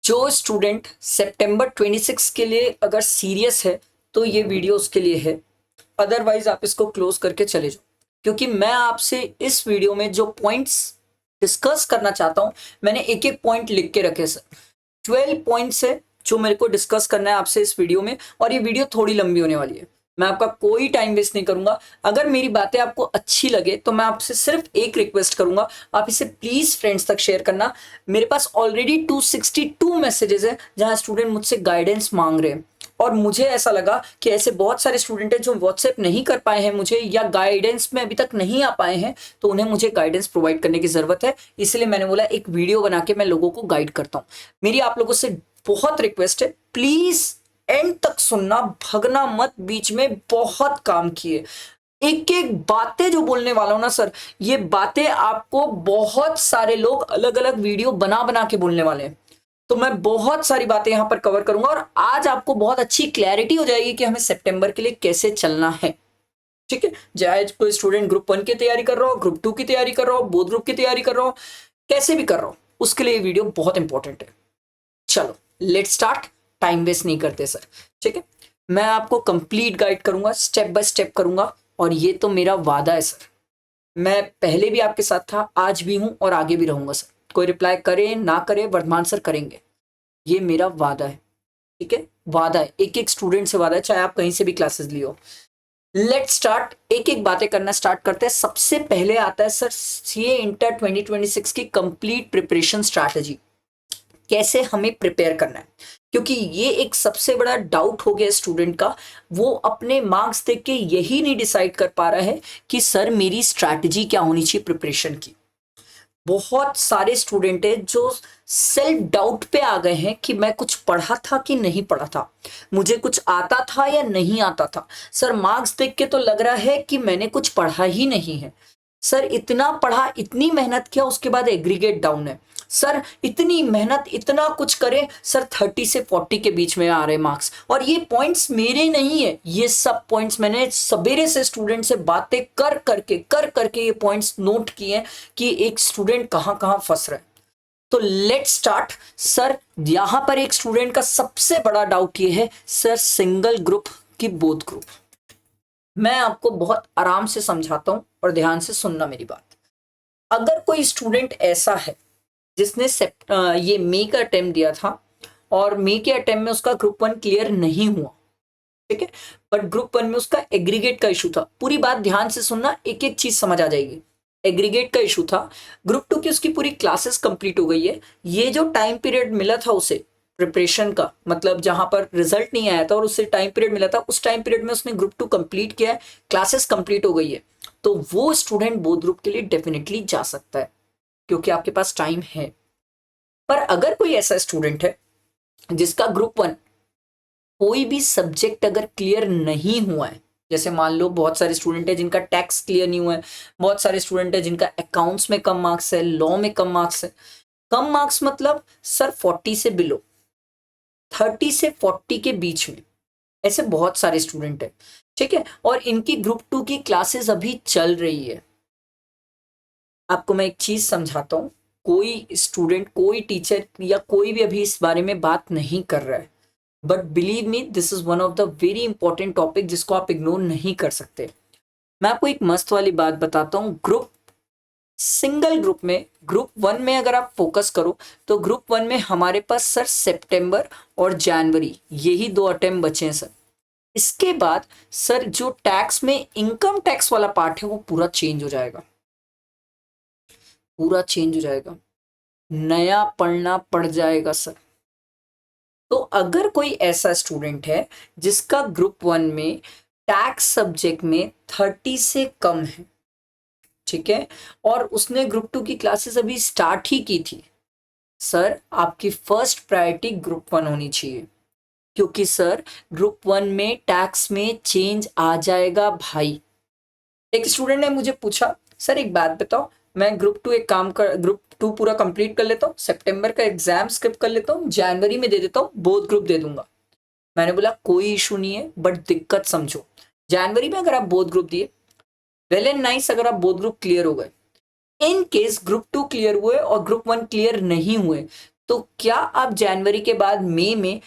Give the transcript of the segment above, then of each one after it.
जो स्टूडेंट सितंबर 26 के लिए अगर सीरियस है तो ये वीडियो उसके लिए है। अदरवाइज आप इसको क्लोज करके चले जाओ, क्योंकि मैं आपसे इस वीडियो में जो पॉइंट्स डिस्कस करना चाहता हूं, मैंने एक एक पॉइंट लिख के रखे सर। 12 पॉइंट्स है जो मेरे को डिस्कस करना है आपसे इस वीडियो में, और ये वीडियो थोड़ी लंबी होने वाली है। मैं आपका कोई टाइम वेस्ट नहीं करूंगा। अगर मेरी बातें आपको अच्छी लगे तो मैं आपसे सिर्फ एक रिक्वेस्ट करूंगा, आप इसे प्लीज फ्रेंड्स तक शेयर करना। मेरे पास ऑलरेडी 262 मैसेजेस है जहां स्टूडेंट मुझसे गाइडेंस मांग रहे हैं, और मुझे ऐसा लगा कि ऐसे बहुत सारे स्टूडेंट हैं जो व्हाट्सएप नहीं कर पाए हैं मुझे, या गाइडेंस में अभी तक नहीं आ पाए हैं, तो उन्हें मुझे गाइडेंस प्रोवाइड करने की जरूरत है। इसलिए मैंने बोला एक वीडियो बना के मैं लोगों को गाइड करता हूं। मेरी आप लोगों से बहुत रिक्वेस्ट है, प्लीज एंड तक सुनना, भगना मत बीच में। बहुत काम किए, एक एक बातें जो बोलने वाला हूं ना सर, ये बातें आपको बहुत सारे लोग अलग अलग वीडियो बना बना के बोलने वाले हैं। तो मैं बहुत सारी बातें यहां पर कवर करूंगा, और आज आपको बहुत अच्छी क्लैरिटी हो जाएगी कि हमें सितंबर के लिए कैसे चलना है। ठीक है, चाहे कोई स्टूडेंट ग्रुप 1 की तैयारी कर रहा हो, ग्रुप 2 की तैयारी कर रहा हो, बोथ ग्रुप की तैयारी कर रहा हो, कैसे भी कर रहा हो, उसके लिए ये वीडियो बहुत इंपॉर्टेंट है। चलो लेट स्टार्ट, टाइम वेस्ट नहीं करते सर। ठीक है, मैं आपको कंप्लीट गाइड करूंगा, स्टेप बाय स्टेप करूंगा, और ये तो मेरा वादा है सर। मैं पहले भी आपके साथ था, आज भी हूं और आगे भी रहूंगा सर। कोई रिप्लाई करे ना करे, वर्धमान सर करेंगे, ये मेरा वादा है। ठीक है, वादा है, एक एक स्टूडेंट से वादा है, चाहे आप कहीं से भी क्लासेस लियो। लेट स्टार्ट, एक एक बातें करना स्टार्ट करते हैं। सबसे पहले आता है सर सीए इंटर 2026 की कंप्लीट प्रिपरेशन स्ट्रैटेजी, कैसे हमें प्रिपेयर करना है। क्योंकि ये एक सबसे बड़ा डाउट हो गया स्टूडेंट का, वो अपने मार्क्स देख के यही नहीं डिसाइड कर पा रहा है कि सर मेरी स्ट्रैटेजी क्या होनी चाहिए प्रिपरेशन की। बहुत सारे स्टूडेंट है जो सेल्फ डाउट पे आ गए हैं कि मैं कुछ पढ़ा था कि नहीं पढ़ा था, मुझे कुछ आता था या नहीं आता था। सर मार्क्स देख के तो लग रहा है कि मैंने कुछ पढ़ा ही नहीं है। सर इतना पढ़ा, इतनी मेहनत किया, उसके बाद एग्रीगेट डाउन है। सर इतनी मेहनत, इतना कुछ करे, सर 30 से 40 के बीच में आ रहे मार्क्स। और ये पॉइंट्स मेरे नहीं है, ये सब पॉइंट्स मैंने सवेरे से स्टूडेंट से बातें कर करके ये पॉइंट्स नोट किए कि एक स्टूडेंट कहां कहां फंस रहा है। तो लेट स्टार्ट सर। यहां पर एक स्टूडेंट का सबसे बड़ा डाउट ये है, सर सिंगल ग्रुप की बोथ ग्रुप। मैं आपको बहुत आराम से समझाता हूं और ध्यान से सुनना मेरी बात। अगर कोई स्टूडेंट ऐसा है जिसने ये मई का अटेम्प्ट दिया था, और मई के अटेम्प्ट में उसका ग्रुप 1 क्लियर नहीं हुआ, ठीक है, बट ग्रुप 1 में उसका एग्रीगेट का इशू था। पूरी बात ध्यान से सुनना, एक एक चीज समझ आ जाएगी। एग्रीगेट का इशू था, ग्रुप 2 की उसकी पूरी क्लासेस कंप्लीट हो गई है। ये जो टाइम पीरियड मिला था उसे प्रिपरेशन का, मतलब जहां पर रिजल्ट नहीं आया था और उससे टाइम पीरियड मिला था, उस टाइम पीरियड में उसने ग्रुप 2 कंप्लीट किया है, क्लासेस कंप्लीट हो गई है, तो वो स्टूडेंट बोथ ग्रुप के लिए डेफिनेटली जा सकता है, क्योंकि आपके पास टाइम है। पर अगर कोई ऐसा स्टूडेंट है जिसका ग्रुप 1 कोई भी सब्जेक्ट अगर क्लियर नहीं हुआ है, जैसे मान लो बहुत सारे स्टूडेंट है जिनका टैक्स क्लियर नहीं हुआ है, बहुत सारे स्टूडेंट है जिनका अकाउंट्स में कम मार्क्स है, लॉ में कम मार्क्स है। कम मार्क्स मतलब सर 40 से बिलो, 30 से 40 के बीच में, ऐसे बहुत सारे स्टूडेंट है। ठीक है, और इनकी ग्रुप 2 की क्लासेस अभी चल रही है। आपको मैं एक चीज समझाता हूं, कोई स्टूडेंट, कोई टीचर या कोई भी अभी इस बारे में बात नहीं कर रहा है, but believe me this is one of the very important topic जिसको आप इग्नोर नहीं कर सकते। मैं आपको एक मस्त वाली बात बताता हूँ। ग्रुप, सिंगल ग्रुप में, ग्रुप 1 में अगर आप फोकस करो तो ग्रुप 1 में हमारे पास सर सितंबर और जनवरी यही 2 अटेम्प्ट बचे हैं सर। इसके बाद सर जो टैक्स में इनकम टैक्स वाला पार्ट है वो पूरा चेंज हो जाएगा, पूरा चेंज हो जाएगा, नया पढ़ना पड़ जाएगा सर। तो अगर कोई ऐसा स्टूडेंट है जिसका ग्रुप 1 में टैक्स सब्जेक्ट में 30 से कम है, ठीक है, और उसने ग्रुप 2 की क्लासेस अभी स्टार्ट ही की थी, सर आपकी फर्स्ट प्रायोरिटी ग्रुप 1 होनी चाहिए। क्योंकि सर ग्रुप 1 में टैक्स में चेंज आ जाएगा भाई। एक स्टूडेंट ने मुझे पूछा, सर एक बात बताओ, मैं ग्रुप 2 एक काम कर, ग्रुप 2 पूरा कंप्लीट कर लेता हूँ, सितंबर का एग्जाम स्किप कर लेता हूँ, जनवरी में दे देता हूँ, बोथ ग्रुप दे दूंगा। मैंने बोला कोई इशू नहीं है, बट दिक्कत समझो। जनवरी में अगर आप बोथ ग्रुप दिए, वेल एंड नाइस, अगर आप बोथ ग्रुप क्लियर हो गए, इन केस ग्रुप 2 क्लियर हुए और ग्रुप 1 क्लियर नहीं हुए, तो क्या आप जनवरी के बाद मई में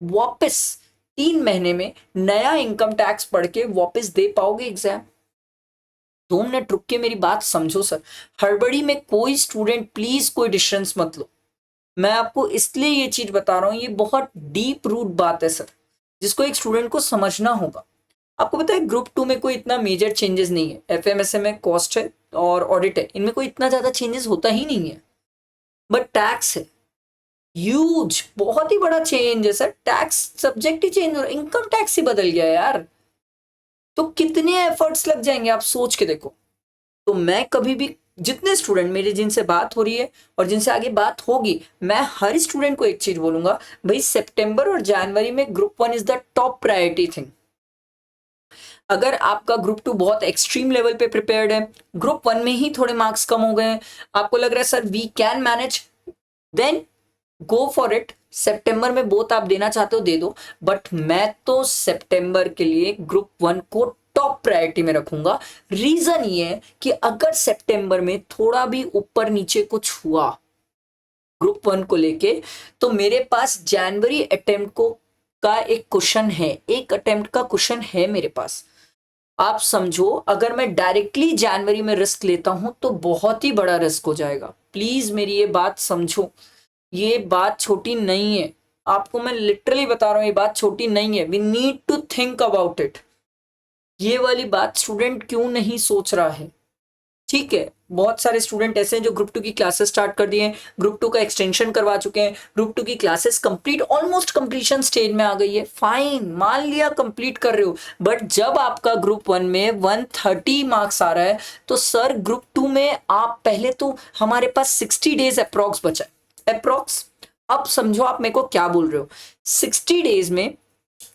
वापस 3 महीने में नया इनकम टैक्स पढ़ के वापस दे पाओगे एग्जाम? 2 मिनट रुक के मेरी बात समझो सर। हड़बड़ी में कोई स्टूडेंट प्लीज कोई डिसीजंस मत लो। मैं आपको इसलिए ये चीज बता रहा हूं, ये बहुत डीप रूट बात है सर, जिसको एक स्टूडेंट को समझना होगा। आपको पता है ग्रुप 2 में कोई इतना मेजर चेंजेस नहीं है। एफएमएसए में कॉस्ट है और ऑडिट है, इनमें कोई इतना ज्यादा चेंजेस होता ही नहीं है। बट टैक्स है ह्यूज, बहुत ही बड़ा चेंज है सर। टैक्स सब्जेक्ट ही चेंज हो रहा है, इनकम टैक्स ही बदल गया यार। तो कितने एफर्ट्स लग जाएंगे आप सोच के देखो। तो मैं कभी भी, जितने स्टूडेंट मेरे जिनसे बात हो रही है और जिनसे आगे बात होगी, मैं हर स्टूडेंट को एक चीज बोलूंगा, भाई सितंबर और जनवरी में group 1 is the top priority thing. अगर आपका ग्रुप 2 बहुत एक्सट्रीम लेवल पे प्रिपेयर्ड है, ग्रुप 1 में ही थोड़े मार्क्स कम हो गए हैं, आपको लग रहा है sir we can manage, then go for it. सितंबर में बोथ आप देना चाहते हो दे दो, बट मैं तो सितंबर के लिए ग्रुप 1 को टॉप प्रायोरिटी में रखूंगा। रीजन ये है कि अगर सितंबर में थोड़ा भी ऊपर नीचे कुछ हुआ ग्रुप 1 को लेके, तो मेरे पास जनवरी अटेम्प्ट को का एक क्वेश्चन है, एक अटेम्प्ट का क्वेश्चन है मेरे पास। आप समझो, अगर मैं डायरेक्टली जनवरी में रिस्क लेता हूं तो बहुत ही बड़ा रिस्क हो जाएगा। प्लीज मेरी ये बात समझो, ये बात छोटी नहीं है। आपको मैं लिटरली बता रहा हूं, ये बात छोटी नहीं है। We need to think about it. ये वाली बात स्टूडेंट क्यों नहीं सोच रहा है? ठीक है, बहुत सारे स्टूडेंट ऐसे हैं जो ग्रुप 2 की क्लासेस स्टार्ट कर दिए हैं, ग्रुप 2 का एक्सटेंशन करवा चुके हैं, ग्रुप 2 की classes complete, almost completion stage में आ गई है। फाइन, मान लिया कंप्लीट कर रहे हो, बट जब आपका ग्रुप 1 में 130 मार्क्स आ रहा है, तो सर ग्रुप 2 में आप पहले तो, हमारे पास 60 डेज अप्रॉक्स बचा है, अप्रॉक्स। अब समझो आप मेरे को क्या बोल रहे हो। 60 डेज में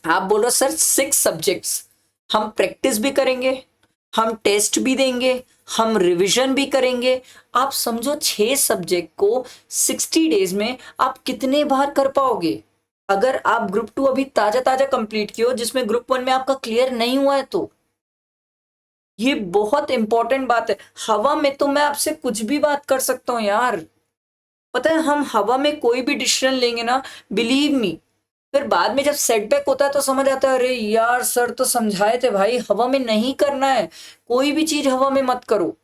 आप बोल रहे हो सर 6 सब्जेक्ट्स हम प्रैक्टिस भी करेंगे, हम टेस्ट भी देंगे, हम रिवीजन भी करेंगे। आप समझो 6 सब्जेक्ट को 60 डेज में आप कितने बार कर पाओगे? अगर आप ग्रुप 2 अभी ताजा ताजा कंप्लीट किए हो, जिसमें ग्रुप 1 में आपका क्लियर नहीं हुआ है, तो ये बहुत इंपॉर्टेंट बात है। हवा में तो मैं आपसे कुछ भी बात कर सकता हूं यार। पता है, हम हवा में कोई भी डिसीजन लेंगे ना, बिलीव मी, फिर बाद में जब सेटबैक होता है तो समझ आता है, अरे यार सर तो समझाए थे भाई, हवा में नहीं करना है, कोई भी चीज हवा में मत करो।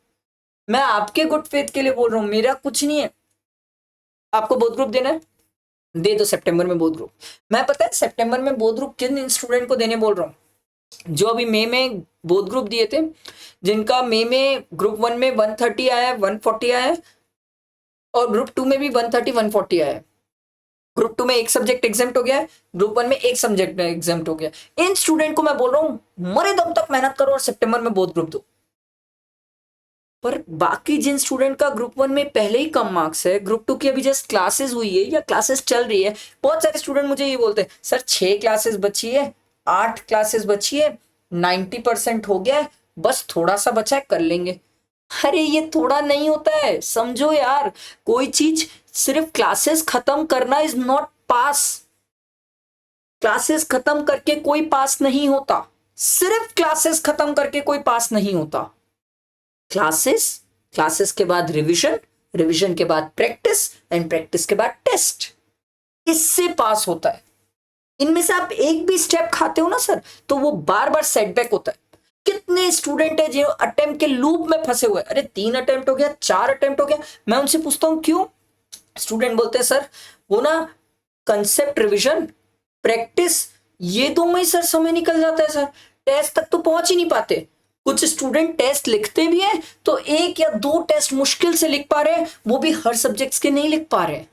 मैं आपके गुड फेथ के लिए बोल रहा हूं, मेरा कुछ नहीं है। आपको बोथ ग्रुप देना है, दे दो सितंबर में बोथ ग्रुप। मैं पता है सितंबर में बोथ ग्रुप किन स्टूडेंट को देने बोल रहा हूँ, जो अभी मई में बोथ ग्रुप दिए थे, जिनका मई में ग्रुप 1 में 130 आया है, 140 आया है, और ग्रुप 2 में भी 130 140 आया है। ग्रुप 2 में एक सब्जेक्ट एग्जाम्प्ट हो गया है, ग्रुप 1 में एक सब्जेक्ट एग्जाम्प्ट हो गया। इन स्टूडेंट को मैं बोल रहा हूं मरे दम तक मेहनत करो और सितंबर में बोथ ग्रुप दो। पर बाकी जिन स्टूडेंट का ग्रुप 1 में पहले ही कम मार्क्स है, ग्रुप 2 की अभी जस्ट क्लासेस हुई है या क्लासेस चल रही है, बहुत सारे स्टूडेंट मुझे ये बोलते हैं सर 6 क्लासेस बची है, 8 क्लासेस बची है, 90% हो गया है, बस थोड़ा सा बचा है, कर लेंगे। अरे ये थोड़ा नहीं होता है, समझो यार। कोई चीज सिर्फ क्लासेस खत्म करना इज नॉट पास। क्लासेस खत्म करके कोई पास नहीं होता, सिर्फ क्लासेस खत्म करके कोई पास नहीं होता। क्लासेस, क्लासेस के बाद रिवीजन, रिवीजन के बाद प्रैक्टिस, एंड प्रैक्टिस के बाद टेस्ट, इससे पास होता है। इनमें से आप एक भी स्टेप खाते हो ना सर, तो वो बार बार सेटबैक होता है। कितने स्टूडेंट है जो अटेम्प्ट के लूप में फंसे हुए, अरे 3 अटेम्प्ट हो गया, 4 अटेम्प्ट हो गया, मैं उनसे पूछता हूं क्यों, स्टूडेंट बोलते हैं सर वो ना कंसेप्ट रिवीजन, प्रैक्टिस, ये दो में ही सर समय निकल जाता है सर, टेस्ट तक तो पहुंच ही नहीं पाते। कुछ स्टूडेंट टेस्ट लिखते भी हैं तो 1 या 2 टेस्ट मुश्किल से लिख पा रहे हैं, वो भी हर सब्जेक्ट्स के नहीं लिख पा रहे हैं।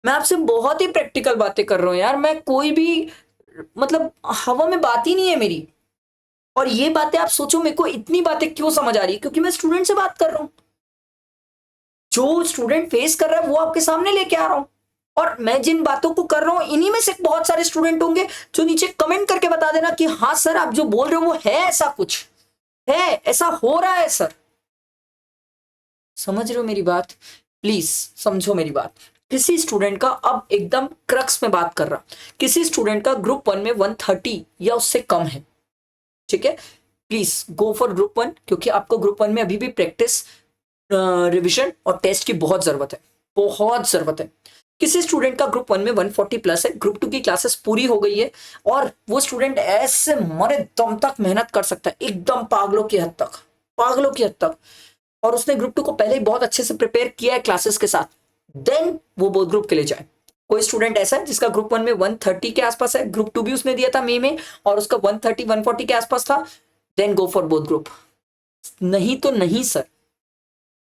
मैं आपसे बहुत ही प्रैक्टिकल बातें कर रहा हूं यार, मैं कोई भी मतलब हवा में बात ही नहीं है मेरी। और ये बातें आप सोचो मेरे को इतनी बातें क्यों समझ आ रही है, क्योंकि मैं स्टूडेंट से बात कर रहा हूं, जो स्टूडेंट फेस कर रहा है वो आपके सामने लेके आ रहा हूं। और मैं जिन बातों को कर रहा हूं, इन्हीं में से बहुत सारे स्टूडेंट होंगे जो नीचे कमेंट करके बता देना कि हाँ सर आप जो बोल रहे हो वो है, ऐसा कुछ है, ऐसा हो रहा है सर। समझ रहे हो मेरी बात? प्लीज समझो मेरी बात। किसी स्टूडेंट का, अब एकदम क्रक्स में बात कर रहा, किसी स्टूडेंट का ग्रुप 1 में 130 या उससे कम है, ठीक है, प्लीज गो फॉर ग्रुप 1, क्योंकि आपको ग्रुप 1 में अभी भी प्रैक्टिस, रिवीजन और टेस्ट की बहुत जरूरत है। बहुत जरूरत है। किसी स्टूडेंट का ग्रुप 1 में 140 प्लस है, ग्रुप 2 की क्लासेस पूरी हो गई है और वो स्टूडेंट ऐसे मरे दम तक मेहनत कर सकता है, एकदम पागलों की हद तक, पागलों की हद तक, और उसने ग्रुप 2 को पहले ही बहुत अच्छे से प्रिपेयर किया है क्लासेस के साथ, देन वो बोथ ग्रुप के लिए जाए। कोई स्टूडेंट ऐसा है जिसका ग्रुप 1 में 130 के आसपास है, ग्रुप 2 भी उसने दिया था मई में और उसका 130 140 के आसपास था, then go for both group. नहीं तो नहीं सर,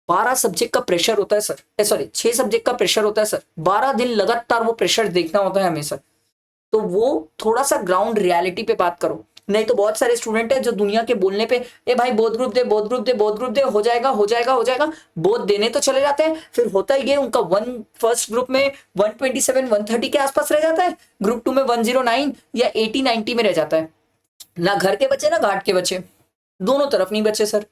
12 सब्जेक्ट का प्रेशर होता है सर, सॉरी 6 सब्जेक्ट का प्रेशर होता है सर, 12 दिन लगातार वो प्रेशर देखना होता है हमें सर। तो वो थोड़ा सा ग्राउंड रियलिटी पे बात करो। नहीं तो बहुत सारे स्टूडेंट है जो दुनिया के बोलने पे ए भाई बोथ ग्रुप दे, बोथ ग्रुप दे, बोथ ग्रुप दे, हो जाएगा हो जाएगा हो जाएगा, बोथ देने तो चले जाते हैं, फिर होता ही ये उनका फर्स्ट ग्रुप में 127 130 के आसपास रह जाता है, ग्रुप 2 में 109 या 80 90 में रह जाता है। ना घर के बच्चे ना घाट के बच्चे, दोनों तरफ नहीं बचे सर।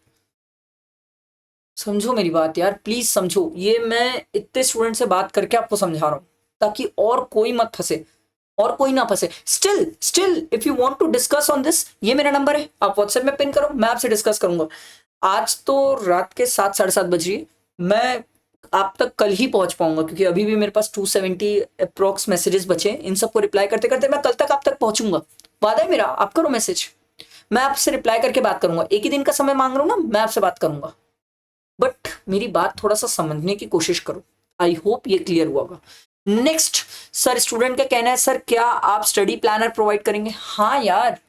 समझो मेरी बात यार, प्लीज समझो, ये मैं इतने स्टूडेंट से बात करके आपको समझा रहा हूं ताकि और कोई मत फंसे, और कोई ना फंसे। Still if you want to discuss on this, ये मेरा नंबर है, आप व्हाट्सएप में पिन करो, मैं आपसे डिस्कस करूंगा। आज तो रात के 7 साढ़े 7 बज रही है, मैं आप तक कल ही पहुंच पाऊंगा क्योंकि अभी भी मेरे पास 270 अप्रोक्स मैसेजेस बचे, इन सबको रिप्लाई करते करते मैं कल तक आप तक पहुंचूंगा, वादा है मेरा। आप करो मैसेज, मैं आपसे रिप्लाई करके बात करूंगा, एक ही दिन का समय मांग रहा हूं ना, मैं आपसे बात करूंगा, बट मेरी बात थोड़ा सा समझने की कोशिश करो। आई होप ये क्लियर हुआ होगा। नेक्स्ट सर, स्टूडेंट का कहना है सर क्या आप स्टडी प्लानर प्रोवाइड करेंगे? हाँ यार,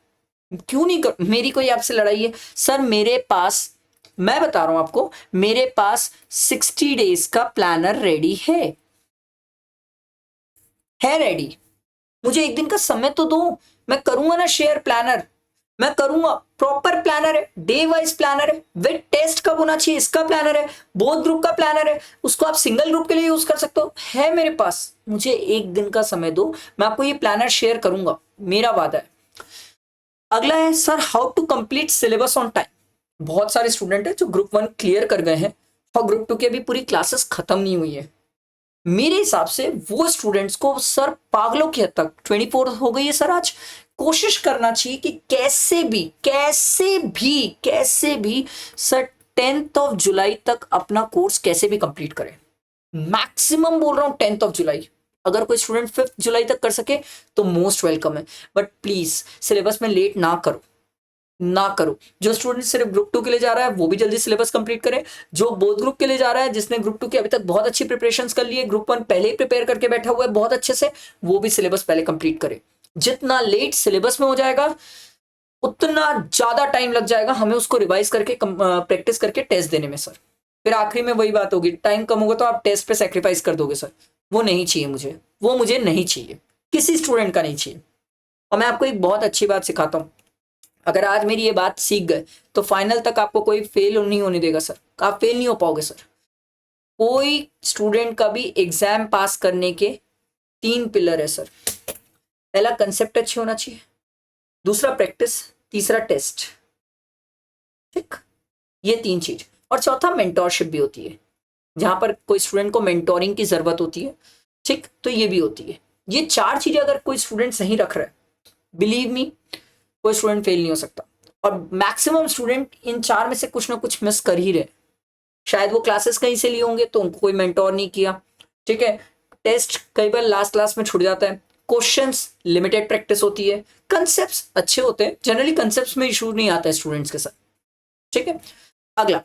क्यों नहीं कर, मेरी कोई आपसे लड़ाई है सर? मेरे पास, मैं बता रहा हूं आपको, मेरे पास 60 डेज का प्लानर रेडी है रेडी। मुझे एक दिन का समय तो दो, मैं करूंगा ना शेयर प्लानर, मैं करूंगा। प्रॉपर प्लानर है, डे वाइज प्लानर है, विद टेस्ट कब होना चाहिए इसका प्लानर है, बोथ ग्रुप का प्लानर है, उसको आप सिंगल ग्रुप के लिए यूज कर सकते हो, है मेरे पास। मुझे एक दिन का समय दो, मैं आपको ये प्लानर शेयर करूंगा, मेरा वादा है। अगला है sir, how to complete syllabus on time. बहुत सारे स्टूडेंट है जो ग्रुप 1 क्लियर कर गए हैं और ग्रुप 2 की अभी पूरी क्लासेस खत्म नहीं हुई है। मेरे हिसाब से वो स्टूडेंट्स को सर पागलों की हद तक, 24 हो गई है सर आज, कोशिश करना चाहिए कि कैसे भी सर 10th ऑफ जुलाई तक अपना कोर्स कैसे भी कंप्लीट करें। मैक्सिमम बोल रहा हूं 10th ऑफ जुलाई, अगर कोई स्टूडेंट 5th जुलाई तक कर सके तो मोस्ट वेलकम है, बट प्लीज सिलेबस में लेट ना करो। जो स्टूडेंट सिर्फ ग्रुप 2 के लिए जा रहा है वो भी जल्दी सिलेबस कंप्लीट करे, जो बोथ ग्रुप के लिए जा रहा है, जिसने ग्रुप 2 की अभी तक बहुत अच्छी प्रिपरेशंस कर ली है, ग्रुप 1 पहले ही प्रिपेयर करके बैठा हुआ है बहुत अच्छे से, वो भी सिलेबस पहले कंप्लीट करे। जितना लेट सिलेबस में हो जाएगा उतना ज्यादा टाइम लग जाएगा हमें उसको रिवाइज करके प्रैक्टिस करके टेस्ट देने में सर। फिर आखिरी में वही बात होगी, टाइम कम होगा तो आप टेस्ट पे सेक्रीफाइस कर दोगे सर, वो नहीं चाहिए मुझे, वो मुझे नहीं चाहिए, किसी स्टूडेंट का नहीं चाहिए। और मैं आपको एक बहुत अच्छी बात सिखाता हूँ, अगर आज मेरी ये बात सीख गए तो फाइनल तक आपको कोई फेल नहीं होने देगा सर, आप फेल नहीं हो पाओगे सर। कोई स्टूडेंट का भी एग्जाम पास करने के 3 पिलर है सर। पहला कंसेप्ट अच्छी होना चाहिए, दूसरा प्रैक्टिस, तीसरा टेस्ट, ठीक, ये 3 चीज, और चौथा मेंटोरशिप भी होती है, जहां पर कोई स्टूडेंट को मेंटोरिंग की जरूरत होती है, ठीक, तो ये भी होती है। ये 4 चीजें अगर कोई स्टूडेंट सही रख रहा है, बिलीव मी कोई स्टूडेंट फेल नहीं हो सकता। और मैक्सिमम स्टूडेंट इन 4 में से कुछ ना कुछ मिस कर ही रहे, शायद वो क्लासेस कहीं से लिए होंगे तो उनको कोई मेंटोर नहीं किया, ठीक है, टेस्ट कई बार लास्ट क्लास में छूट जाता है, क्वेश्चंस लिमिटेड प्रैक्टिस होती है, कंसेप्ट्स अच्छे होते हैं, जनरली कंसेप्ट्स में इशू नहीं आता है स्टूडेंट्स के साथ, ठीक है। अगला,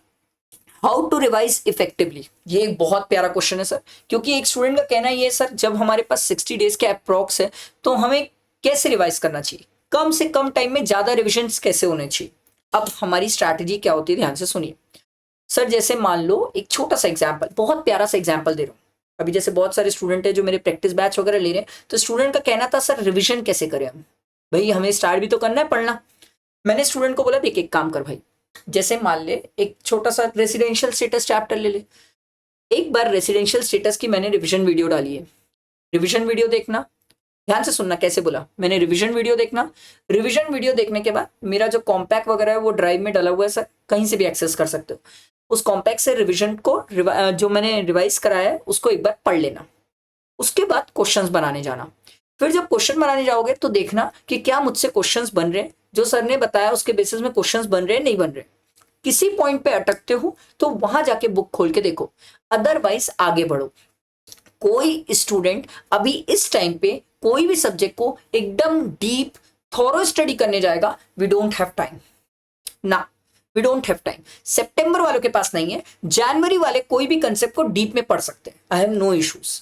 हाउ टू रिवाइज इफेक्टिवली, ये एक बहुत प्यारा क्वेश्चन है सर, क्योंकि एक स्टूडेंट का कहना ये है सर, जब हमारे पास 60 डेज के अप्रॉक्स है तो हमें कैसे रिवाइज करना चाहिए, कम से कम टाइम में ज्यादा रिविजन कैसे होने चाहिए। अब हमारी स्ट्रैटेजी क्या होती है, ध्यान से सुनिए सर। जैसे मान लो एक छोटा सा एग्जाम्पल, बहुत प्यारा सा एग्जाम्पल दे रहा हूँ। अभी जैसे बहुत सारे स्टूडेंट है जो मेरे प्रैक्टिस बैच वगैरह ले रहे हैं, तो स्टूडेंट का कहना था सर रिविजन कैसे करें हम, भाई हमें स्टार्ट भी तो करना है पढ़ना। मैंने स्टूडेंट को बोला देख एक काम कर भाई, जैसे मान ले एक छोटा सा रेसिडेंशियल स्टेटस चैप्टर ले ले, एक बार रेसिडेंशियल स्टेटस की मैंने रिविजन वीडियो डाली है, रिविजन वीडियो देखना, ध्यान से सुनना कैसे बोला मैंने, रिविजन वीडियो देखना। रिविजन वीडियो देखने के बाद मेरा जो कॉम्पैक्ट वगैरह है वो ड्राइव में डला हुआ है सर, कहीं से भी एक्सेस कर सकते हो, उस कॉम्पैक्ट से रिविजन को जो मैंने रिवाइज कराया है उसको एक बार पढ़ लेना, उसके बाद क्वेश्चंस बनाने जाना। फिर जब क्वेश्चन बनाने जाओगे तो देखना कि क्या मुझसे क्वेश्चंस बन रहे हैं, जो सर ने बताया उसके बेसिस में क्वेश्चंस बन रहे हैं नहीं बन रहे, किसी पॉइंट पे अटकते हो तो वहां जाके बुक खोल के देखो, अदरवाइज आगे बढ़ो। कोई स्टूडेंट अभी इस टाइम पे कोई भी सब्जेक्ट को एकदम डीप थॉरो स्टडी करने जाएगा, वी डोंट हैव टाइम ना, वी डोंट हैव टाइम। सितंबर वालों के पास नहीं है, जनवरी वाले कोई भी कंसेप्ट को डीप में पढ़ सकते हैं, I have no issues.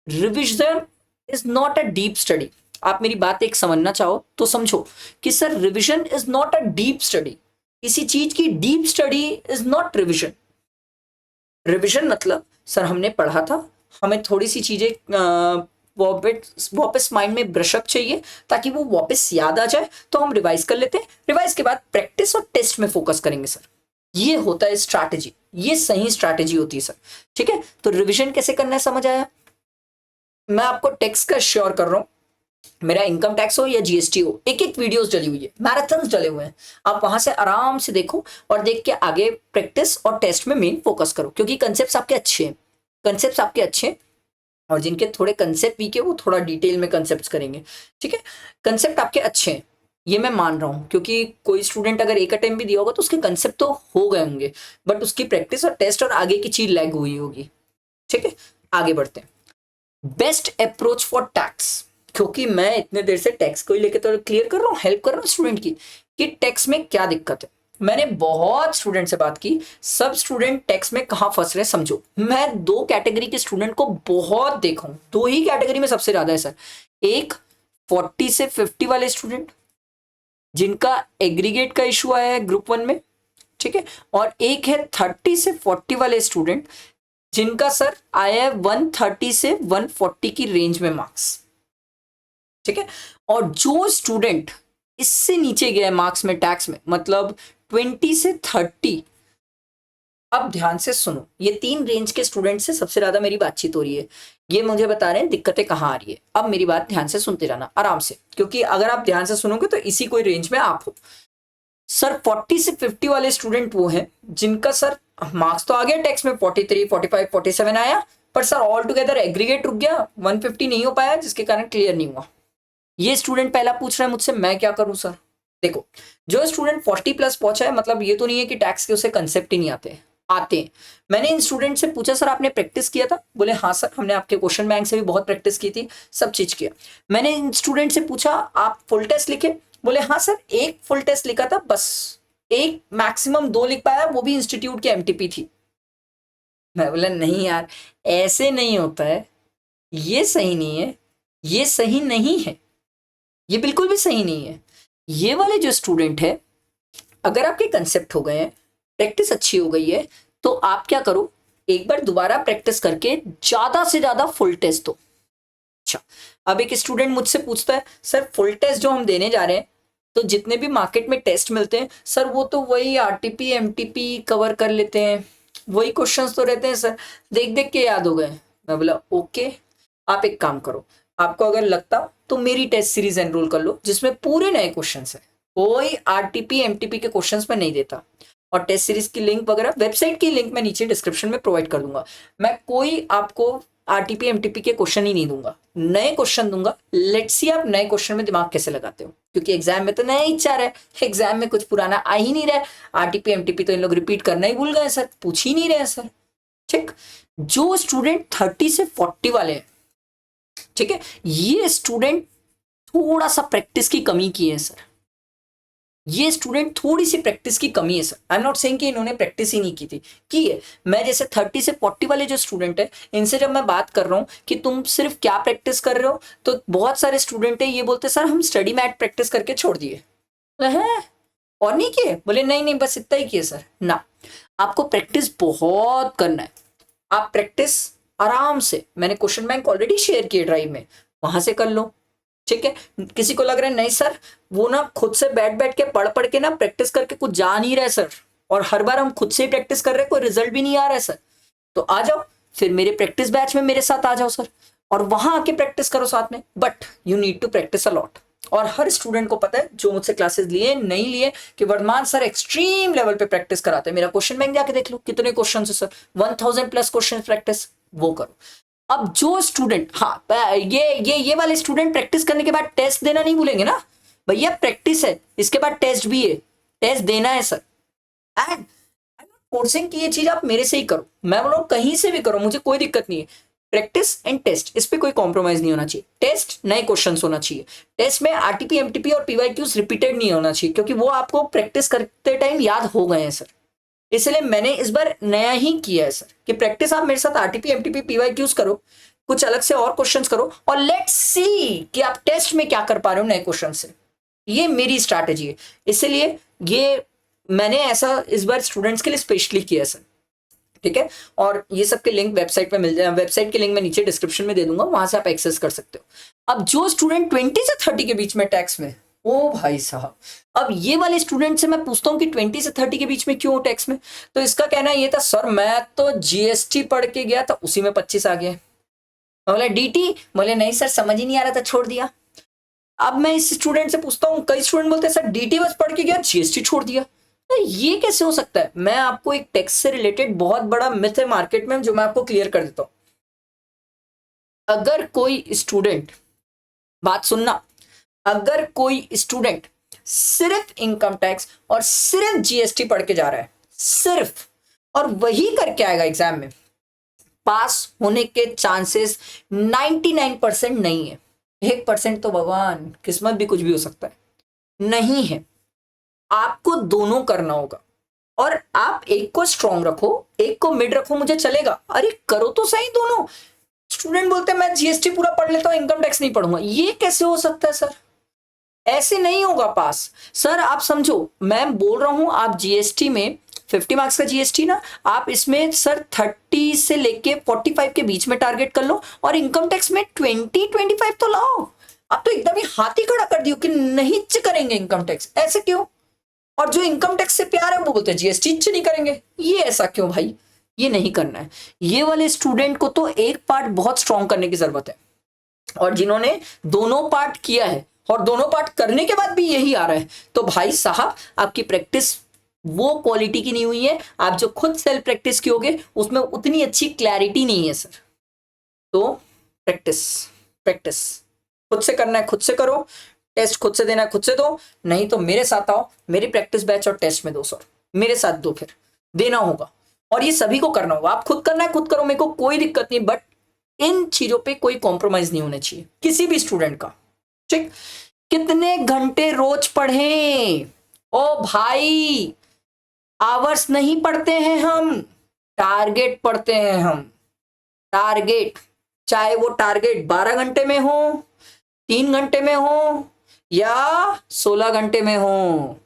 Revision is not a deep study. आप मेरी बात एक समझना चाहो तो समझो कि sir revision is not a deep study. किसी चीज की deep study is not revision. Revision मतलब सर हमने पढ़ा था, हमें थोड़ी सी चीजें वापस माइंड में ब्रशअप चाहिए ताकि वो वापस याद आ जाए, तो हम रिवाइज कर लेते हैं। रिवाइज के बाद प्रैक्टिस और टेस्ट में फोकस करेंगे सर। ये होता है स्ट्रैटेजी, ये सही स्ट्रैटेजी होती है सर। ठीक है, तो रिविजन कैसे करना है समझ आया। मैं आपको टैक्स का श्योर कर रहा हूं, मेरा इनकम टैक्स हो या जीएसटी हो, एक एक वीडियोस डली हुई है, मैराथन डले हुए हैं, आप वहां से आराम से देखो और देख के आगे प्रैक्टिस और टेस्ट में मेन फोकस करो, क्योंकि कंसेप्ट आपके अच्छे हैं, कंसेप्ट आपके अच्छे हैं। और जिनके थोड़े कंसेप्ट वीक है वो थोड़ा डिटेल में कंसेप्ट करेंगे। ठीक है, कंसेप्ट आपके अच्छे हैं ये मैं मान रहा हूं, क्योंकि कोई स्टूडेंट अगर एक अटेम्प्ट भी दिया होगा तो उसके कंसेप्ट तो हो गए होंगे, बट उसकी प्रैक्टिस और टेस्ट और आगे की चीज लैग हुई होगी। ठीक है, आगे बढ़ते हैं। बेस्ट अप्रोच फॉर टैक्स, क्योंकि मैं इतने देर से टैक्स को ही लेकर तो क्लियर कर रहा हूँ, हेल्प कर रहा हूँ स्टूडेंट की कि टैक्स में क्या दिक्कत है। मैंने बहुत स्टूडेंट से बात की, सब स्टूडेंट टैक्स में कहाँ फंस रहे हैं समझो। मैं दो कैटेगरी के स्टूडेंट को बहुत देखा हूं, दो ही कैटेगरी में सबसे ज्यादा है सर। एक 40 से 50 वाले स्टूडेंट जिनका एग्रीगेट का इशू आया है ग्रुप 1 में, ठीक है, और एक है 30 से 40 वाले स्टूडेंट जिनका सर आया है 130 से 140 की रेंज में मार्क्स। ठीक है, और जो स्टूडेंट इससे नीचे गया मार्क्स में टैक्स में, मतलब 20 से 30, अब ध्यान से सुनो, ये तीन रेंज के स्टूडेंट से सबसे ज्यादा मेरी बातचीत हो रही है, ये मुझे बता रहे हैं दिक्कतें कहाँ आ रही है। अब मेरी बात ध्यान से सुनते जाना आराम से, क्योंकि अगर आप ध्यान से सुनोगे तो इसी कोई रेंज में आप हो। सर 40 से 50 वाले स्टूडेंट वो हैं जिनका सर मार्क्स तो आ गया टैक्स में 43, 45, 47 आया, पर सर ऑल टुगेदर एग्रीगेट रुक गया, 150 नहीं हो पाया, जिसके कारण क्लियर नहीं हुआ। ये स्टूडेंट पहला पूछ रहा है मुझसे मैं क्या करूं सर। देखो, जो स्टूडेंट 40 प्लस पहुंचा है, मतलब ये तो नहीं है कि टैक्स के उसे कंसेप्ट ही नहीं आते हैं। मैंने इन स्टूडेंट से पूछा सर आपने प्रैक्टिस किया था, बोले हाँ सर हमने आपके क्वेश्चन बैंक से भी बहुत प्रैक्टिस की थी, सब चीज किया। मैंने इन स्टूडेंट से पूछा आप फुल टेस्ट लिखे, बोले हाँ सर एक फुल टेस्ट लिखा था, बस एक मैक्सिमम 2 लिख पाया, वो भी इंस्टीट्यूट की एमटीपी थी। मैं बोला नहीं यार ऐसे नहीं होता है, ये सही नहीं है, ये सही नहीं है, ये बिल्कुल भी सही नहीं है। ये वाले जो स्टूडेंट है, अगर आपके कंसेप्ट हो गए हैं, प्रैक्टिस अच्छी हो गई है, तो आप क्या करो, एक बार दोबारा प्रैक्टिस करके ज्यादा से ज्यादा फुल टेस्ट दो। अच्छा, अब एक स्टूडेंट मुझसे पूछता है सर फुल टेस्ट जो हम देने जा रहे हैं, तो जितने भी मार्केट में टेस्ट मिलते हैं सर वो तो वही आरटीपी एमटीपी कवर कर लेते हैं, वही क्वेश्चंस तो रहते हैं सर, देख देख के याद हो गए। मैं बोला ओके, आप एक काम करो, आपको अगर लगता तो मेरी टेस्ट सीरीज एनरोल कर लो जिसमें पूरे नए क्वेश्चंस है, कोई आरटीपी एमटीपी के क्वेश्चंस में नहीं देता। और टेस्ट सीरीज की लिंक वगैरह वेबसाइट की लिंक मैं नीचे डिस्क्रिप्शन में प्रोवाइड कर दूंगा। मैं कोई आपको आरटीपी एमटीपी के क्वेश्चन ही नहीं दूंगा, नए क्वेश्चन दूंगा। लेट्स सी आप नए क्वेश्चन में दिमाग कैसे लगाते हो, क्योंकि एग्जाम में तो नया ही चाह रहा है, एग्जाम में कुछ पुराना आ ही नहीं रहा है। आरटीपी एमटीपी तो इन लोग रिपीट करना ही भूल गए सर, पूछ ही नहीं रहे सर। ठीक, जो स्टूडेंट 30 से 40 वाले हैं, ठीक है, ये स्टूडेंट थोड़ा सा प्रैक्टिस की कमी की है सर, ये स्टूडेंट थोड़ी सी प्रैक्टिस की कमी है sir. I am not saying कि इन्होंने प्रैक्टिस ही नहीं की थी, की है। मैं जैसे 30 से 40 वाले जो स्टूडेंट है, इनसे जब मैं बात कर रहा हूँ कि तुम सिर्फ क्या प्रैक्टिस कर रहे हो, तो बहुत सारे स्टूडेंट है ये बोलते सर हम स्टडी मैट प्रैक्टिस करके छोड़ दिए हैं और नहीं किए। बोले नहीं नहीं बस इतना ही किए सर ना, आपको प्रैक्टिस बहुत करना है। आप प्रैक्टिस आराम से, मैंने क्वेश्चन बैंक ऑलरेडी शेयर किए ड्राइव में, वहां से कर लो। ठीक है, किसी को लग रहा है नहीं सर वो ना खुद से बैठ बैठ के पढ़ के ना प्रैक्टिस करके कुछ जा नहीं रहा है सर, और हर बार हम खुद से ही प्रैक्टिस कर रहे हैं, कोई रिजल्ट भी नहीं आ रहा है सर, तो आ जाओ फिर मेरे प्रैक्टिस बैच में मेरे साथ आ जाओ सर, और वहां आके प्रैक्टिस करो साथ में। But you need to practice a lot. और हर स्टूडेंट को पता है जो मुझसे क्लासेस लिए नहीं लिए कि वर्धमान सर एक्सट्रीम लेवल पे प्रैक्टिस कराते हैं। मेरा क्वेश्चन बैंक जाके देख लो कितने क्वेश्चन है सर, 1000 प्लस क्वेश्चन प्रैक्टिस, वो करो। अब जो स्टूडेंट, हाँ ये वाले स्टूडेंट प्रैक्टिस करने के बाद टेस्ट देना नहीं भूलेंगे ना भैया, प्रैक्टिस है इसके बाद टेस्ट भी है, टेस्ट देना है सर। एंड फोर्सिंग की ये चीज आप मेरे से ही करो, मैं बोल रहा हूँ कहीं से भी करो, मुझे कोई दिक्कत नहीं है। प्रैक्टिस एंड टेस्ट, इस पे कोई कॉम्प्रोमाइज नहीं होना चाहिए। टेस्ट नए क्वेश्चंस होना चाहिए, टेस्ट में आरटीपी एमटीपी और पीवाईक्यूज रिपीटेड नहीं होना चाहिए, क्योंकि वो आपको प्रैक्टिस करते टाइम याद हो गए हैं सर। इसलिए मैंने इस बार नया ही किया है सर कि प्रैक्टिस आप मेरे साथ आरटीपी एमटीपी पीवाईक्यूज करो, कुछ अलग से और क्वेश्चंस करो, और लेट्स सी कि आप टेस्ट में क्या कर पा रहे हो नए क्वेश्चन से। ये मेरी स्ट्रैटेजी है, इसलिए ये मैंने ऐसा इस बार स्टूडेंट्स के लिए स्पेशली किया है सर, ठीक है। और ये सब के लिंक वेबसाइट पे मिल जाए, वेबसाइट के लिंक मैं नीचे डिस्क्रिप्शन में दे दूंगा, वहां से आप एक्सेस कर सकते हो। अब जो स्टूडेंट 20 से 30 के बीच में टैक्स में, ओ भाई साहब, अब ये वाले स्टूडेंट से मैं पूछता हूँ कि 20 से 30 के बीच में क्यों टैक्स में, तो इसका कहना ये था सर मैं तो जीएसटी पढ़ के गया था, उसी में 25 आ गया। बोले डीटी, बोले नहीं सर समझ ही नहीं आ रहा था, छोड़ दिया। अब मैं इस स्टूडेंट से पूछता हूँ, कई स्टूडेंट बोलते हैं सर डीटी बस पढ़ के गया, जीएसटी छोड़ दिया। तो ये कैसे हो सकता है? मैं आपको एक टैक्स से रिलेटेड बहुत बड़ा मिथ है मार्केट में, जो मैं आपको क्लियर कर देता हूं। अगर कोई स्टूडेंट, बात सुनना, अगर कोई स्टूडेंट सिर्फ इनकम टैक्स और सिर्फ जीएसटी पढ़ के जा रहा है, सिर्फ, और वही करके आएगा एग्जाम में, पास होने के चांसेस 99% नहीं है। 1% तो भगवान किस्मत भी कुछ भी हो सकता है, नहीं है। आपको दोनों करना होगा, और आप एक को स्ट्रॉन्ग रखो, एक को मिड रखो, मुझे चलेगा, अरे करो तो सही दोनों। स्टूडेंट बोलते हैं मैं जीएसटी पूरा पढ़ लेता हूं, इनकम टैक्स नहीं पढ़ूंगा, ये कैसे हो सकता है सर? ऐसे नहीं होगा पास सर। आप समझो, मैं बोल रहा हूं आप जीएसटी में 50 मार्क्स का जीएसटी ना, आप इसमें सर 30 से लेके 45 के बीच में टारगेट कर लो, और इनकम टैक्स में 20-25 तो लाओ। आप तो एकदम ही हाथ ही खड़ा कर दियो कि नहीं करेंगे इनकम टैक्स, ऐसे क्यों? और जो इनकम टैक्स से प्यार है वो बोलते हैं जीएसटी नहीं करेंगे, ये ऐसा क्यों भाई? ये नहीं करना है। ये वाले स्टूडेंट को तो एक पार्ट बहुत स्ट्रॉन्ग करने की जरूरत है, और जिन्होंने दोनों पार्ट किया है और दोनों पार्ट करने के बाद भी यही आ रहा है, तो भाई साहब आपकी प्रैक्टिस वो क्वालिटी की नहीं हुई है। आप जो खुद सेल्फ प्रैक्टिस कियोगे उसमें उतनी अच्छी क्लैरिटी नहीं है सर। तो प्रैक्टिस, प्रैक्टिस खुद से करना है खुद से करो, टेस्ट खुद से देना है खुद से दो, नहीं तो मेरे साथ आओ, मेरी प्रैक्टिस बैच और टेस्ट में दो सर, मेरे साथ दो, फिर देना होगा। और ये सभी को करना होगा, आप खुद करना है खुद करो, मेरे को कोई दिक्कत नहीं, बट इन चीजों पे कोई कॉम्प्रोमाइज नहीं होना चाहिए किसी भी स्टूडेंट का, ठीक। कितने घंटे रोज पढ़ें? ओ भाई, आवर्स नहीं पढ़ते हैं हम, टारगेट पढ़ते हैं हम, टारगेट। चाहे वो टारगेट 12 घंटे में हो, 3 घंटे में हो, या 16 घंटे में हो,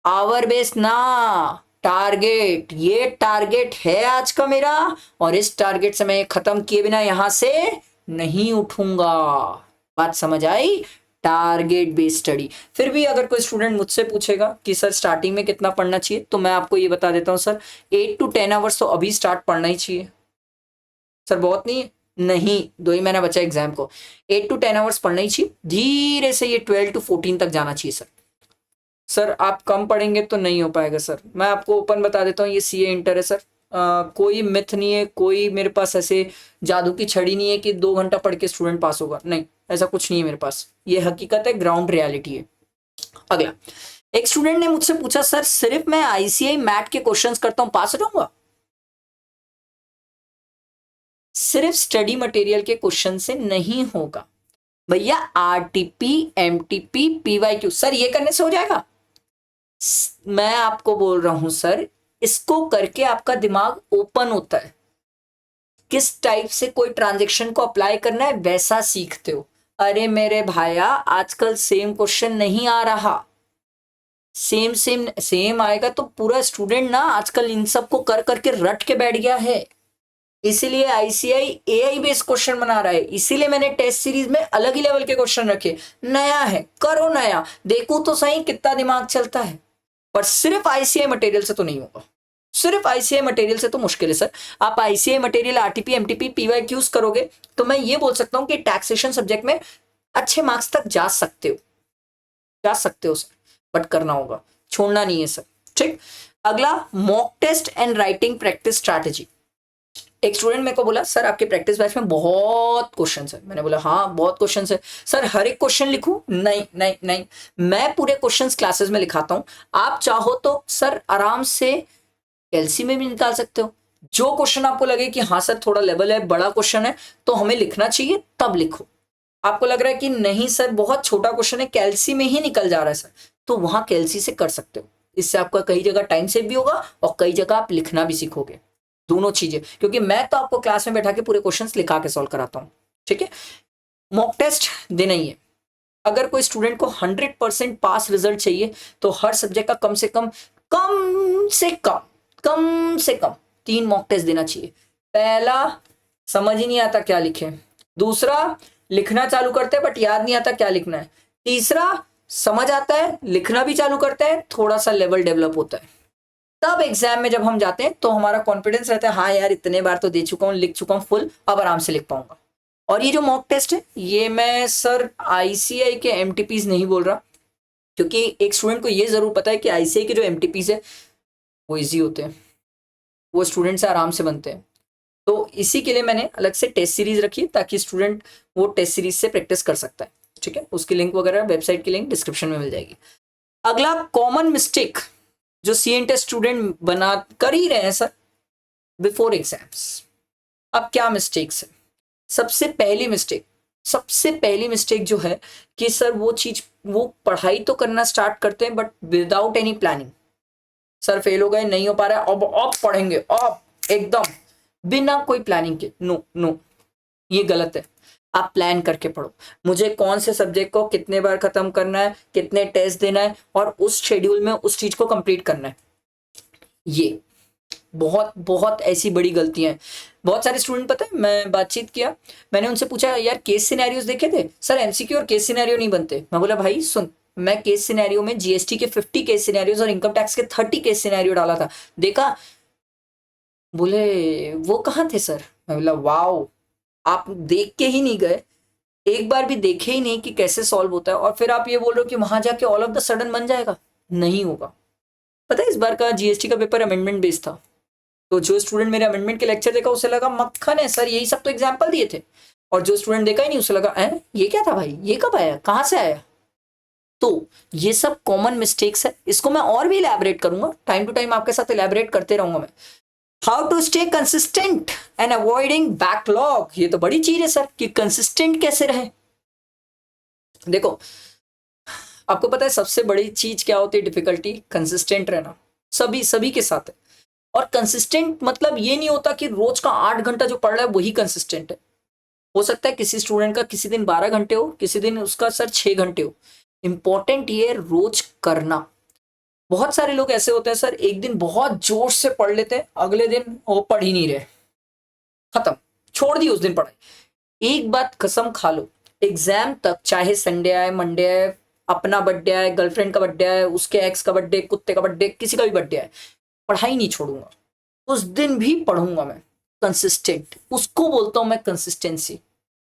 आवर बेस्ड ना, टारगेट। ये टारगेट है आज का मेरा, और इस टारगेट से मैं खत्म किए बिना यहां से नहीं उठूंगा। बात समझ आई? Target based study. फिर भी अगर कोई स्टूडेंट मुझसे पूछेगा कि सर स्टार्टिंग में कितना पढ़ना चाहिए, तो मैं आपको ये बता देता हूं सर, 8 to 10 आवर्स तो अभी स्टार्ट पढ़ना ही चाहिए सर। बहुत नहीं है, नहीं, 2 ही महीना बचा एग्जाम को, 8 to 10 आवर्स पढ़ना ही चाहिए। धीरे से ये 12 to 14 तक जाना चाहिए सर। सर आप कम पढ़ेंगे तो नहीं हो पाएगा सर, मैं आपको ओपन बता देता हूँ, ये सीए इंटर है सर। कोई मिथ नहीं है, कोई मेरे पास ऐसे जादू की छड़ी नहीं है कि 2 घंटा पढ़ के स्टूडेंट पास होगा, नहीं, ऐसा कुछ नहीं है मेरे पास। ये हकीकत है, ग्राउंड रियलिटी है। अगला, एक स्टूडेंट ने मुझसे पूछा सर सिर्फ मैं आईसीआई मैट के क्वेश्चंस करता हूं पास हो जाऊंगा? सिर्फ स्टडी मटेरियल के क्वेश्चन से नहीं होगा भैया। आरटीपी, एमटीपी, पीवाईक्यू सर ये करने से हो जाएगा? मैं आपको बोल रहा हूं सर, इसको करके आपका दिमाग ओपन होता है, किस टाइप से कोई ट्रांजैक्शन को अप्लाई करना है वैसा सीखते हो। अरे मेरे भाया, आजकल सेम क्वेश्चन नहीं आ रहा, सेम सेम सेम आएगा तो पूरा स्टूडेंट ना आजकल इन सब को कर करके रट के बैठ गया है। इसीलिए आईसीआई एआई बेस्ड क्वेश्चन बना रहा है, इसीलिए मैंने टेस्ट सीरीज में अलग ही लेवल के क्वेश्चन रखे। नया है, करो नया, देखो तो सही कितना दिमाग चलता है। पर सिर्फ आईसीआई मटेरियल से तो नहीं होगा, सिर्फ आईसीआई मटेरियल से तो मुश्किल है सर। आप ICI material, RTP, MTP, PYQs करोगे तो मैं ये बोल सकता हूं कि टैक्सेशन सब्जेक्ट में अच्छे मार्क्स तक जा सकते हो, जा सकते हो सर, बट करना होगा, छोड़ना नहीं है सर, ठीक। अगला, mock test and writing practice strategy. एक स्टूडेंट मेरे को बोला सर आपके प्रैक्टिस बैच में बहुत क्वेश्चन है। मैंने बोला हाँ बहुत क्वेश्चन है सर, हर एक क्वेश्चन लिखूं? नहीं नहीं नहीं, मैं पूरे क्वेश्चंस क्लासेस में लिखाता हूं। आप चाहो तो सर आराम से एलसी में भी निकाल सकते हो, जो क्वेश्चन आपको लगे कि हाँ सर थोड़ा लेवल है, बड़ा क्वेश्चन है तो हमें लिखना चाहिए, तब लिखो। आपको लग रहा है कि नहीं सर बहुत छोटा क्वेश्चन है, कैलसी में ही निकल जा रहा है सर, तो वहां कैलसी से कर सकते हो। इससे आपका कई जगह टाइम सेव भी होगा और कई जगह आप लिखना भी सीखोगे, दोनों चीजें। क्योंकि मैं तो आपको क्लास में बैठा के पूरे क्वेश्चंस लिखा के सॉल्व कराता हूँ, ठीक है। मॉक टेस्ट देना ही है। अगर कोई स्टूडेंट को 100% पास रिजल्ट चाहिए तो हर सब्जेक्ट का कम से कम 3 मॉक टेस्ट देना चाहिए। पहला, समझ ही नहीं आता क्या लिखे। दूसरा, लिखना चालू करते हैं बट याद नहीं आता क्या लिखना है। तीसरा, समझ आता है, लिखना भी चालू करते हैं, थोड़ा सा लेवल डेवलप होता है। तब एग्जाम में जब हम जाते हैं तो हमारा कॉन्फिडेंस रहता है, हाँ यार इतने बार तो दे चुका हूँ, लिख चुका हूँ फुल, अब आराम से लिख पाऊंगा। और ये जो मॉक टेस्ट है ये मैं सर आईसीआई के एमटीपीज नहीं बोल रहा, क्योंकि एक स्टूडेंट को ये जरूर पता है कि आईसीआई के जो एमटीपीज है वो इजी होते हैं, वो स्टूडेंट से आराम से बनते हैं। तो इसी के लिए मैंने अलग से टेस्ट सीरीज रखी है ताकि स्टूडेंट वो टेस्ट सीरीज से प्रैक्टिस कर सकता है, ठीक है। उसकी लिंक वगैरह वेबसाइट की लिंक डिस्क्रिप्शन में मिल जाएगी। अगला कॉमन मिस्टेक जो सीएनटेस्ट स्टूडेंट बना कर ही रहे हैं सर बिफोर एग्जाम्स। अब क्या मिस्टेक्स है? सबसे पहली मिस्टेक जो है कि सर वो पढ़ाई तो करना स्टार्ट करते हैं but without any planning. Sir fail हो गए, नहीं हो पा रहा है, अब पढ़ेंगे, अब एकदम बिना कोई प्लानिंग के। नो, ये गलत है। आप प्लान करके पढ़ो, मुझे कौन से सब्जेक्ट को कितने बार खत्म करना है, कितने टेस्ट देना है और उस शेड्यूल में उस चीज को कंप्लीट करना है। ये बहुत बहुत ऐसी बड़ी गलतियां हैं। बहुत सारे स्टूडेंट, पता है मैं बातचीत किया, मैंने उनसे पूछा यार केस सिनेरियोज देखे थे? सर एमसीक्यू और केस सिनेरियो नहीं बनते। मैं बोला भाई सुन, मैं केस सिनेरियो में जीएसटी के 50 केस सिनेरियोज और इनकम टैक्स के 30 केस सिनेरियो डाला था, देखा? बोले वो कहाँ थे सर? मैं बोला वाओ, आप देख के ही नहीं गए, एक बार भी देखे ही नहीं कि कैसे सॉल्व होता है, और फिर आप ये बोल रहे हो कि वहां जाके ऑल ऑफ द सडन बन जाएगा। नहीं होगा। पता है इस बार का जीएसटी का पेपर अमेंडमेंट बेस्ड था, तो जो स्टूडेंट मेरे अमेंडमेंट के लेक्चर देखा उसे लगा मक्खन है सर, यही सब तो एग्जाम्पल दिए थे। और जो स्टूडेंट देखा ही नहीं उसे लगा है ये क्या था भाई, ये कब आया, कहाँ से आया? तो ये सब कॉमन मिस्टेक्स है, इसको मैं और भी इलेबोरेट करूंगा, टाइम टू टाइम आपके साथ इलेबोरेट करते रहूंगा मैं। How to stay consistent and avoiding backlog, ये तो बड़ी चीज है सर कि कंसिस्टेंट कैसे रहे। देखो आपको पता है सबसे बड़ी चीज क्या होती है? डिफिकल्टी कंसिस्टेंट रहना, सभी के साथ है। और कंसिस्टेंट मतलब ये नहीं होता कि रोज का 8 घंटा जो पढ़ रहा है वही कंसिस्टेंट है। हो सकता है किसी स्टूडेंट का किसी दिन 12 घंटे हो, किसी दिन उसका सर 6 घंटे हो। इंपॉर्टेंट ये रोज करना। बहुत सारे लोग ऐसे होते हैं सर, एक दिन बहुत जोश से पढ़ लेते हैं, अगले दिन वो पढ़ ही नहीं रहे, खत्म, छोड़ दी उस दिन पढ़ाई। एक बात कसम खा लो, एग्जाम तक चाहे संडे आए, मंडे आए, अपना बर्थडे आए, गर्लफ्रेंड का बर्थडे आए, उसके एक्स का बर्थडे, कुत्ते का बर्थडे, किसी का भी बर्थडे आए, पढ़ाई नहीं छोड़ूंगा, उस दिन भी पढ़ूंगा मैं। कंसिस्टेंट उसको बोलता हूं मैं, कंसिस्टेंसी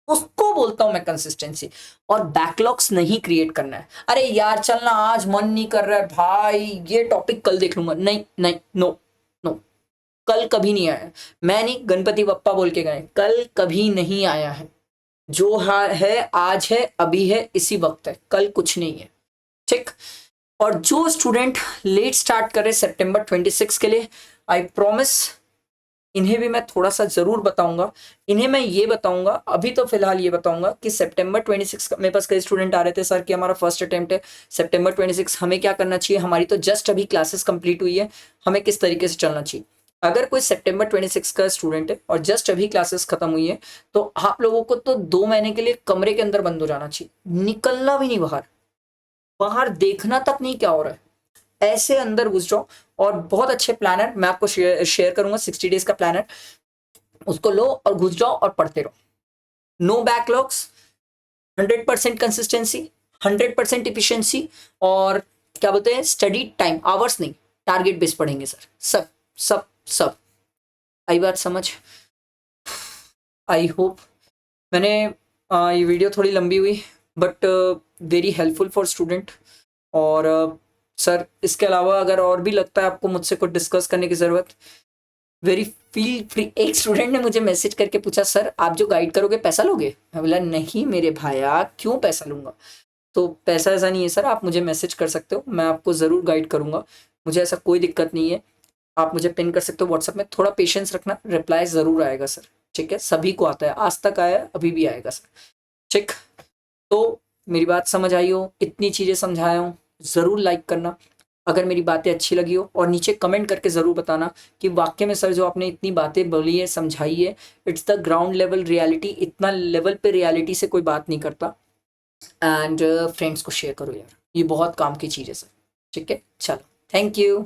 उसको बोलता हूं मैं, कंसिस्टेंसी। और बैकलॉग्स नहीं क्रिएट करना है। अरे यार चलना आज मन नहीं कर रहा है भाई, ये टॉपिक कल देख लूंगा, नहीं नहीं, नो नो, कल कभी नहीं आया। मैं नहीं, गणपति बप्पा बोल के गए, कल कभी नहीं आया है। जो है आज है, अभी है, इसी वक्त है, कल कुछ नहीं है, ठीक। और जो स्टूडेंट लेट स्टार्ट करे सितंबर 26 के लिए, आई प्रॉमिस इन्हें भी मैं थोड़ा सा जरूर बताऊंगा। इन्हें मैं ये बताऊंगा, अभी तो फिलहाल ये बताऊंगा कि सितंबर 26 मेरे पास कई स्टूडेंट आ रहे थे सर कि हमारा फर्स्ट अटेम्प्ट है, सितंबर 26 हमें क्या करना चाहिए, हमारी तो जस्ट अभी क्लासेस कंप्लीट हुई है, हमें किस तरीके से चलना चाहिए। अगर कोई सितंबर 26 का स्टूडेंट है और जस्ट अभी क्लासेस खत्म हुई है तो आप लोगों को तो 2 महीने के लिए कमरे के अंदर बंद हो जाना चाहिए, निकलना भी नहीं बाहर, बाहर देखना तक नहीं क्या हो रहा है, ऐसे अंदर घुस जाओ। और बहुत अच्छे प्लानर मैं आपको शेयर करूंगा, 60 डेज का प्लानर, उसको लो और घुस जाओ और पढ़ते रहो। नो बैकलॉग्स, 100% कंसिस्टेंसी, 100% इफिशिएंसी, और क्या बोलते हैं स्टडी टाइम आवर्स नहीं, टारगेट बेस पढ़ेंगे सर, सब सब सब। आई बात समझ? आई होप मैंने ये वीडियो थोड़ी लंबी हुई but very helpful for student. और सर इसके अलावा अगर और भी लगता है आपको मुझसे कुछ डिस्कस करने की ज़रूरत, वेरी फील फ्री। एक स्टूडेंट ने मुझे मैसेज करके पूछा सर आप जो गाइड करोगे पैसा लोगे? मैं बोला नहीं मेरे भाया, क्यों पैसा लूँगा। तो पैसा ऐसा नहीं है सर, आप मुझे मैसेज कर सकते हो, मैं आपको ज़रूर गाइड करूँगा, मुझे ऐसा कोई दिक्कत नहीं है। आप मुझे पिन कर सकते हो व्हाट्सएप में, थोड़ा पेशेंस रखना, रिप्लाई ज़रूर आएगा सर, ठीक है, सभी को आता है, आज तक आया है, अभी भी आएगा सर, ठीक। तो मेरी बात समझ आई हो, इतनी चीज़ें समझाया हूँ, ज़रूर लाइक करना अगर मेरी बातें अच्छी लगी हो, और नीचे कमेंट करके ज़रूर बताना कि वाकई में सर जो आपने इतनी बातें बोली है, समझाई है, it's the ground level reality, इतना लेवल पे रियलिटी से कोई बात नहीं करता। एंड फ्रेंड्स को शेयर करो यार, ये बहुत काम की चीज़ है सर, ठीक है, चलो, थैंक यू।